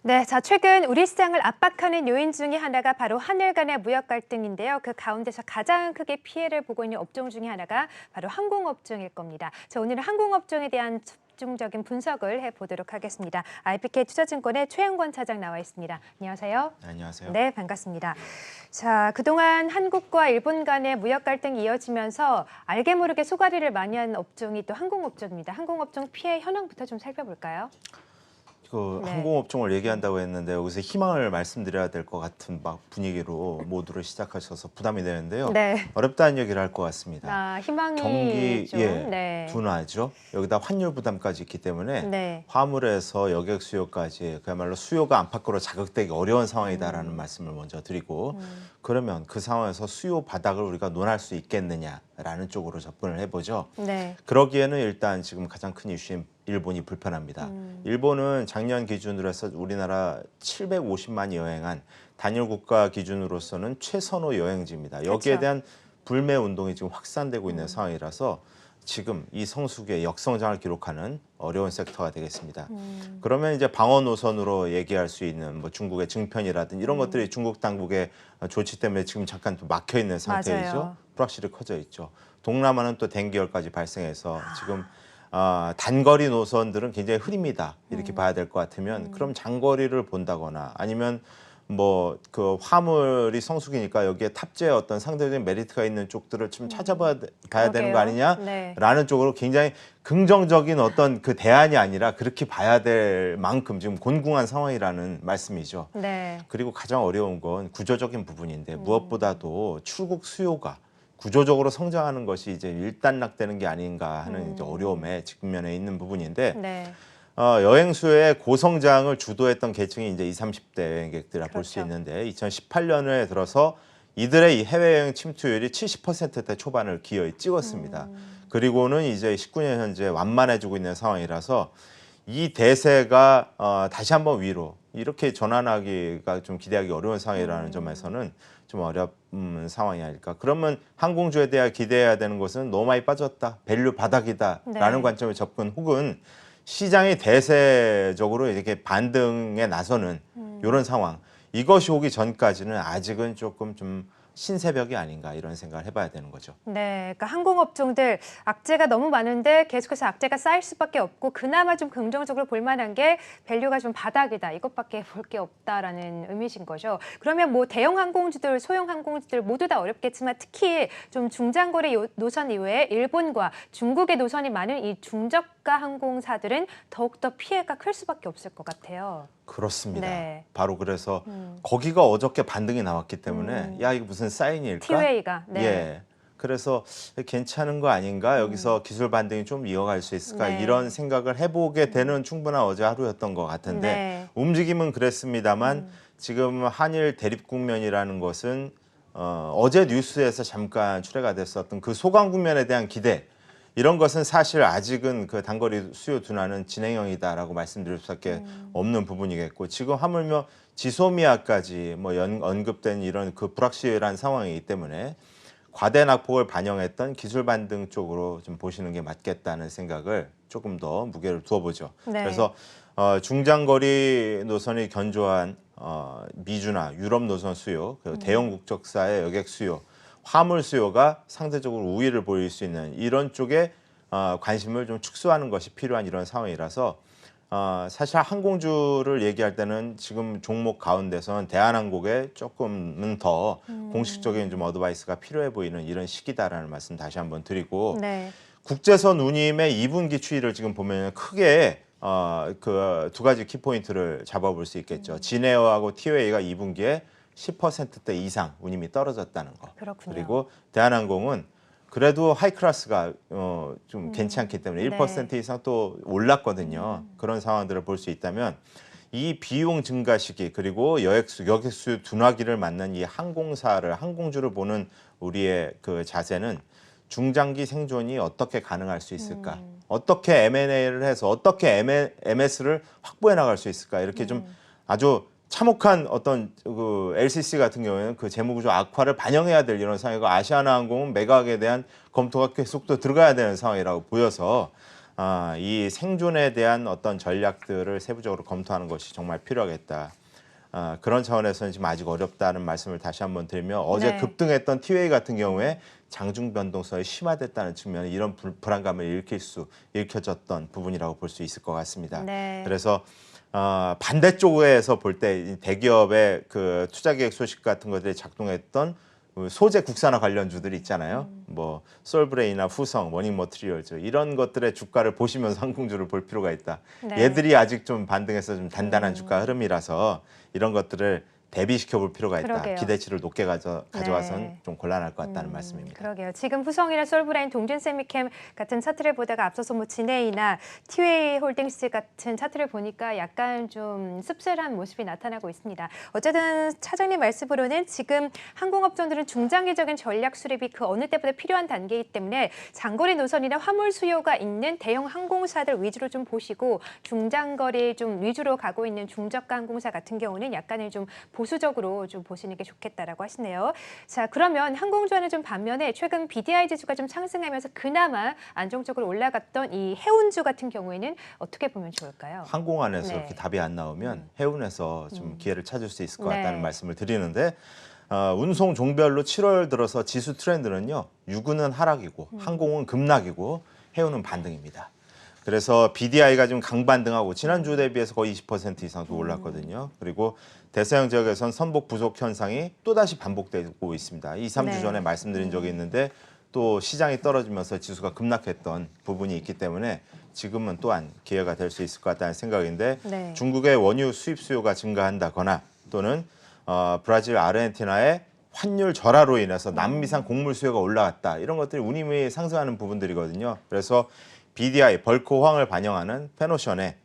네, 최근 우리 시장을 압박하는 요인 중에 하나가 바로 한일 간의 무역 갈등인데요. 그 가운데서 가장 크게 피해를 보고 있는 업종 중에 하나가 바로 항공업종일 겁니다. 오늘은 항공업종에 대한 집중적인 분석을 해보도록 하겠습니다. IPK 투자증권의 최영권 차장 나와 있습니다. 안녕하세요. 안녕하세요. 네, 반갑습니다. 그동안 한국과 일본 간의 무역 갈등이 이어지면서 알게 모르게 소가리를 많이 하는 업종이 또 항공업종입니다. 항공업종 피해 현황부터 좀 살펴볼까요? 네. 항공업종을 얘기한다고 했는데 여기서 희망을 말씀드려야 될 것 같은 분위기로 모두를 시작하셔서 부담이 되는데요. 네. 어렵다는 얘기를 할 것 같습니다. 희망이 경기 좀, 네. 둔화죠. 여기다 환율 부담까지 있기 때문에 네. 화물에서 여객 수요까지 그야말로 수요가 안팎으로 자극되기 어려운 상황이다라는 말씀을 먼저 드리고 그러면 그 상황에서 수요 바닥을 우리가 논할 수 있겠느냐라는 쪽으로 접근을 해보죠. 네. 그러기에는 일단 지금 가장 큰 이슈인 일본이 불편합니다. 일본은 작년 기준으로 해서 우리나라 750만 여행한 단일 국가 기준으로서는 최선호 여행지입니다. 여기에 그렇죠. 대한 불매 운동이 지금 확산되고 있는 상황이라서 지금 이 성수기에 역성장을 기록하는 어려운 섹터가 되겠습니다. 그러면 이제 방어 노선으로 얘기할 수 있는 뭐 중국의 증편이라든지 이런 것들이 중국 당국의 조치 때문에 지금 잠깐 또 막혀 있는 상태이죠. 맞아요. 불확실히 커져 있죠. 동남아는 또 dengu열까지 발생해서 지금 단거리 노선들은 굉장히 흐립니다. 이렇게 봐야 될 것 같으면 그럼 장거리를 본다거나 아니면 뭐 그 화물이 성수기니까 여기에 탑재의 어떤 상대적인 메리트가 있는 쪽들을 좀 찾아봐야 되는 거 아니냐라는 네. 쪽으로 굉장히 긍정적인 어떤 그 대안이 아니라 그렇게 봐야 될 만큼 지금 곤궁한 상황이라는 말씀이죠. 네. 그리고 가장 어려운 건 구조적인 부분인데 무엇보다도 출국 수요가 구조적으로 성장하는 것이 이제 일단락되는 게 아닌가 하는 이제 어려움에 직면해 있는 부분인데 네. 여행 수요의 고성장을 주도했던 계층이 이제 20, 30대 여행객들이라 볼 수 그렇죠. 있는데 2018년에 들어서 이들의 이 해외여행 침투율이 70%대 초반을 기어이 찍었습니다. 그리고는 이제 19년 현재 완만해지고 있는 상황이라서 이 대세가 다시 한번 위로 이렇게 전환하기가 좀 기대하기 어려운 상황이라는 점에서는 좀 어려운 상황이 아닐까. 그러면 항공주에 대해 기대해야 되는 것은 너무 많이 빠졌다, 밸류 바닥이다라는 네. 관점의 접근 혹은 시장이 대세적으로 이렇게 반등에 나서는 이런 상황. 이것이 오기 전까지는 아직은 조금 좀 신새벽이 아닌가 이런 생각을 해봐야 되는 거죠. 네, 그러니까 항공업종들 악재가 너무 많은데 계속해서 악재가 쌓일 수밖에 없고 그나마 좀 긍정적으로 볼 만한 게 밸류가 좀 바닥이다. 이것밖에 볼 게 없다라는 의미신 거죠. 그러면 뭐 대형 항공주들, 소형 항공주들 모두 다 어렵겠지만 특히 좀 중장거리 노선 이외에 일본과 중국의 노선이 많은 이 중저가 항공사들은 더욱더 피해가 클 수밖에 없을 것 같아요. 그렇습니다. 네. 바로 그래서 거기가 어저께 반등이 나왔기 때문에 야 이거 무슨 사인일까? 티웨이가. 네. 예. 그래서 괜찮은 거 아닌가? 여기서 기술 반등이 좀 이어갈 수 있을까? 네. 이런 생각을 해보게 되는 충분한 어제 하루였던 것 같은데 네. 움직임은 그랬습니다만 지금 한일 대립 국면이라는 것은 어제 뉴스에서 잠깐 출애가 됐었던 그 소강 국면에 대한 기대 이런 것은 사실 아직은 그 단거리 수요 둔화는 진행형이다라고 말씀드릴 수밖에 없는 부분이겠고 지금 하물며 지소미아까지 뭐 언급된 이런 그 불확실한 상황이기 때문에 과대 낙폭을 반영했던 기술 반등 쪽으로 좀 보시는 게 맞겠다는 생각을 조금 더 무게를 두어보죠. 네. 그래서 중장거리 노선이 견조한 미주나 유럽 노선 수요, 그리고 대형 국적사의 여객 수요, 화물 수요가 상대적으로 우위를 보일 수 있는 이런 쪽에 관심을 좀 축소하는 것이 필요한 이런 상황이라서 사실 항공주를 얘기할 때는 지금 종목 가운데서는 대한항공에 조금은 더 공식적인 좀 어드바이스가 필요해 보이는 이런 시기다라는 말씀 다시 한번 드리고 네. 국제선 운임의 2분기 추이를 지금 보면 크게 그 두 가지 키포인트를 잡아볼 수 있겠죠. 진에어하고 티웨이가 2분기에 10%대 이상 운임이 떨어졌다는 거. 그렇군요. 그리고 대한항공은 그래도 하이클래스가 좀 괜찮기 때문에 1% 네. 이상 또 올랐거든요. 그런 상황들을 볼 수 있다면 이 비용 증가 시기 그리고 여객수 둔화기를 맞는 이 항공주를 보는 우리의 그 자세는 중장기 생존이 어떻게 가능할 수 있을까? 어떻게 M&A를 해서 어떻게 MS를 확보해 나갈 수 있을까? 이렇게 좀 아주 참혹한 어떤 그 LCC 같은 경우에는 그 재무구조 악화를 반영해야 될 이런 상황이고 아시아나항공은 매각에 대한 검토가 계속 또 들어가야 되는 상황이라고 보여서 이 생존에 대한 어떤 전략들을 세부적으로 검토하는 것이 정말 필요하겠다. 그런 차원에서는 지금 아직 어렵다는 말씀을 다시 한번 드리며 어제 네. 급등했던 티웨이 같은 경우에 장중 변동성이 심화됐다는 측면에 이런 불안감을 일으켜졌던 부분이라고 볼 수 있을 것 같습니다. 네. 그래서 반대쪽에서 볼 때 대기업의 그 투자 계획 소식 같은 것들이 작동했던 그 소재 국산화 관련주들이 있잖아요. 뭐 솔브레이나 후성, 워닝 머티리얼즈 이런 것들의 주가를 보시면서 항공주를 볼 필요가 있다. 네. 얘들이 아직 좀 반등해서 좀 단단한 주가 흐름이라서 이런 것들을 대비시켜 볼 필요가 있다. 그러게요. 기대치를 높게 가져와선 네. 좀 곤란할 것 같다는 말씀입니다. 그러게요. 지금 후성이나 솔브라인, 동준세미캠 같은 차트를 보다가 앞서서 뭐 진에이나 티웨이 홀딩스 같은 차트를 보니까 약간 좀 씁쓸한 모습이 나타나고 있습니다. 어쨌든 차장님 말씀으로는 지금 항공업종들은 중장기적인 전략 수립이 그 어느 때보다 필요한 단계이기 때문에 장거리 노선이나 화물 수요가 있는 대형 항공사들 위주로 좀 보시고 중장거리 좀 위주로 가고 있는 중저가 항공사 같은 경우는 약간은 좀 보수적으로 좀 보시는 게 좋겠다라고 하시네요. 자, 그러면 항공주와는 좀 반면에 최근 BDI 지수가 좀 상승하면서 그나마 안정적으로 올라갔던 이 해운주 같은 경우에는 어떻게 보면 좋을까요? 항공 안에서 네. 이렇게 답이 안 나오면 해운에서 좀 기회를 찾을 수 있을 것 네. 같다는 말씀을 드리는데 운송 종별로 7월 들어서 지수 트렌드는요. 유구는 하락이고 항공은 급락이고 해운은 반등입니다. 그래서 BDI가 좀 강반등하고 지난주 대비해서 거의 20% 이상 더 올랐거든요. 그리고 대서양 지역에선 선복 부족 현상이 또다시 반복되고 있습니다. 2, 3주 네. 전에 말씀드린 적이 있는데 또 시장이 떨어지면서 지수가 급락했던 부분이 있기 때문에 지금은 또한 기회가 될 수 있을 것 같다는 생각인데 네. 중국의 원유 수입 수요가 증가한다거나 또는 브라질, 아르헨티나의 환율 절하로 인해서 남미산 곡물 수요가 올라갔다. 이런 것들이 운임이 상승하는 부분들이거든요. 그래서 BDI, 벌크 호황을 반영하는 페노션에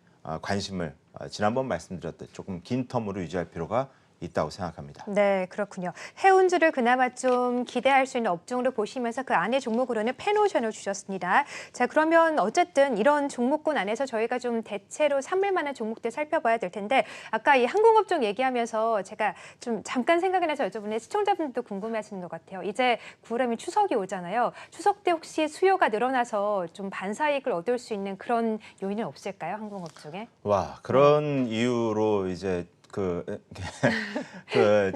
관심을 지난번 말씀드렸듯 조금 긴 텀으로 유지할 필요가 있다고 생각합니다. 네, 그렇군요. 해운주를 그나마 좀 기대할 수 있는 업종으로 보시면서 그 안에 종목으로는 페노션을 주셨습니다. 자, 그러면 어쨌든 이런 종목군 안에서 저희가 좀 대체로 삼을 만한 종목들 살펴봐야 될 텐데 아까 이 항공업종 얘기하면서 제가 좀 잠깐 생각이 나서 여쭤보는데 시청자분들도 궁금해하시는 것 같아요. 이제 9월이면 추석이 오잖아요. 추석 때 혹시 수요가 늘어나서 좀 반사이익을 얻을 수 있는 그런 요인은 없을까요? 항공업종에? 와, 그런 이유로 이제 그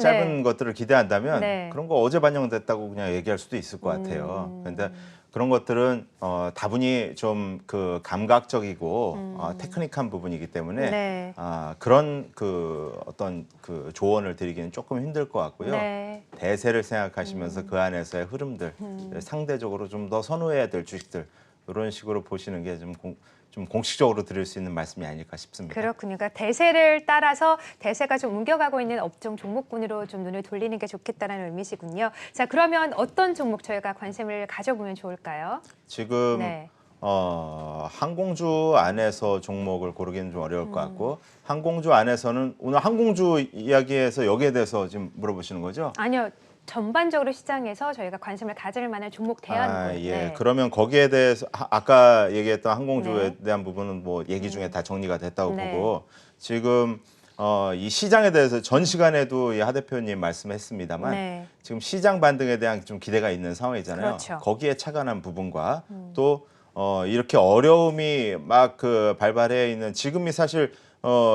짧은 네. 것들을 기대한다면 네. 그런 거 어제 반영됐다고 그냥 얘기할 수도 있을 것 같아요. 그런데 그런 것들은 다분히 좀 그 감각적이고 테크닉한 부분이기 때문에 네. 그런 그 어떤 그 조언을 드리기는 조금 힘들 것 같고요. 네. 대세를 생각하시면서 그 안에서의 흐름들 상대적으로 좀 더 선호해야 될 주식들 이런 식으로 보시는 게 좀 공식적으로 드릴 수 있는 말씀이 아닐까 싶습니다. 그렇군요. 그러니까 대세를 따라서 대세가 좀 옮겨가고 있는 업종 종목군으로 좀 눈을 돌리는 게 좋겠다는 의미시군요. 자, 그러면 어떤 종목 저희가 관심을 가져보면 좋을까요? 지금 네. 항공주 안에서 종목을 고르기는 좀 어려울 것 같고 항공주 안에서는 오늘 항공주 이야기에서 여기에 대해서 지금 물어보시는 거죠? 아니요. 전반적으로 시장에서 저희가 관심을 가질 만한 종목 대안군. 예. 네. 그러면 거기에 대해서 아까 얘기했던 항공주에 네. 대한 부분은 뭐 얘기 중에 다 정리가 됐다고 네. 보고 지금 이 시장에 대해서 전 시간에도 이 하 대표님 말씀했습니다만 네. 지금 시장 반등에 대한 좀 기대가 있는 상황이잖아요. 그렇죠. 거기에 차관한 부분과 또 이렇게 어려움이 막 그 발발해 있는 지금이 사실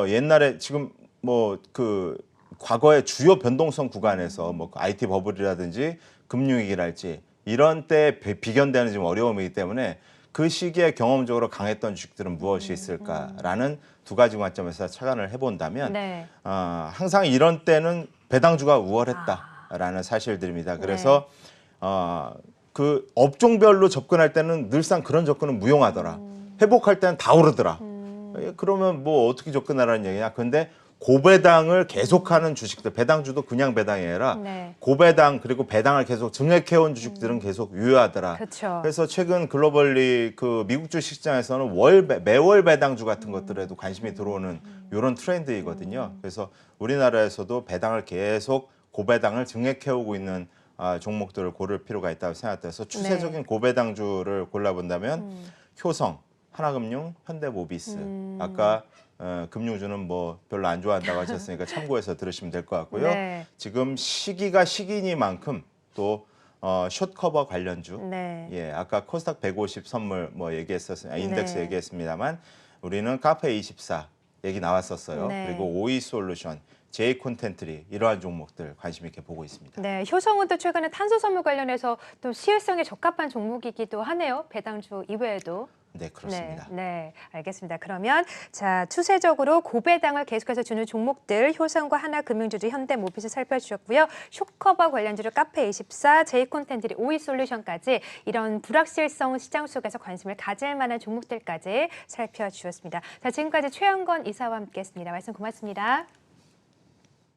옛날에 지금 뭐 그 과거의 주요 변동성 구간에서 뭐 IT 버블이라든지 금융위기랄지 이런 때 비견되는 지금 어려움이기 때문에 그 시기에 경험적으로 강했던 주식들은 무엇이 있을까라는 두 가지 관점에서 착안을 해본다면 네. 항상 이런 때는 배당주가 우월했다라는 사실들입니다. 그래서 그 업종별로 접근할 때는 늘상 그런 접근은 무용하더라. 회복할 때는 다 오르더라. 그러면 뭐 어떻게 접근하라는 얘기냐. 근데 고배당을 계속하는 주식들, 배당주도 그냥 배당이 아니라 네. 고배당 그리고 배당을 계속 증액해온 주식들은 계속 유효하더라. 그렇죠. 그래서 최근 글로벌리 그 미국 주식시장에서는 매월 배당주 같은 것들에도 관심이 들어오는 이런 트렌드이거든요. 그래서 우리나라에서도 배당을 계속 고배당을 증액해오고 있는 종목들을 고를 필요가 있다고 생각돼서 추세적인 고배당주를 골라본다면 효성, 하나금융, 현대모비스. 아까 금융주는 뭐 별로 안 좋아한다고 하셨으니까 참고해서 들으시면 될 것 같고요. 네. 지금 시기가 시기니만큼 또 숏커버 관련주. 네. 예, 아까 코스닥 150 선물 뭐 얘기했었어요. 인덱스 네. 얘기했습니다만 우리는 카페24 얘기 나왔었어요. 네. 그리고 오이 솔루션, 제이 콘텐트리 이러한 종목들 관심 있게 보고 있습니다. 네, 효성은도 최근에 탄소 선물 관련해서 또 시일성에 적합한 종목이기도 하네요. 배당주 이외에도. 네, 그렇습니다. 네, 알겠습니다. 그러면 자 추세적으로 고배당을 계속해서 주는 종목들 효성과 하나금융주주, 현대모비스 살펴주셨고요. 숏커버 관련주로 카페24, 제이콘텐트리, 오이솔루션까지 이런 불확실성 시장 속에서 관심을 가질 만한 종목들까지 살펴주셨습니다. 자 지금까지 최영건 이사와 함께했습니다. 말씀 고맙습니다.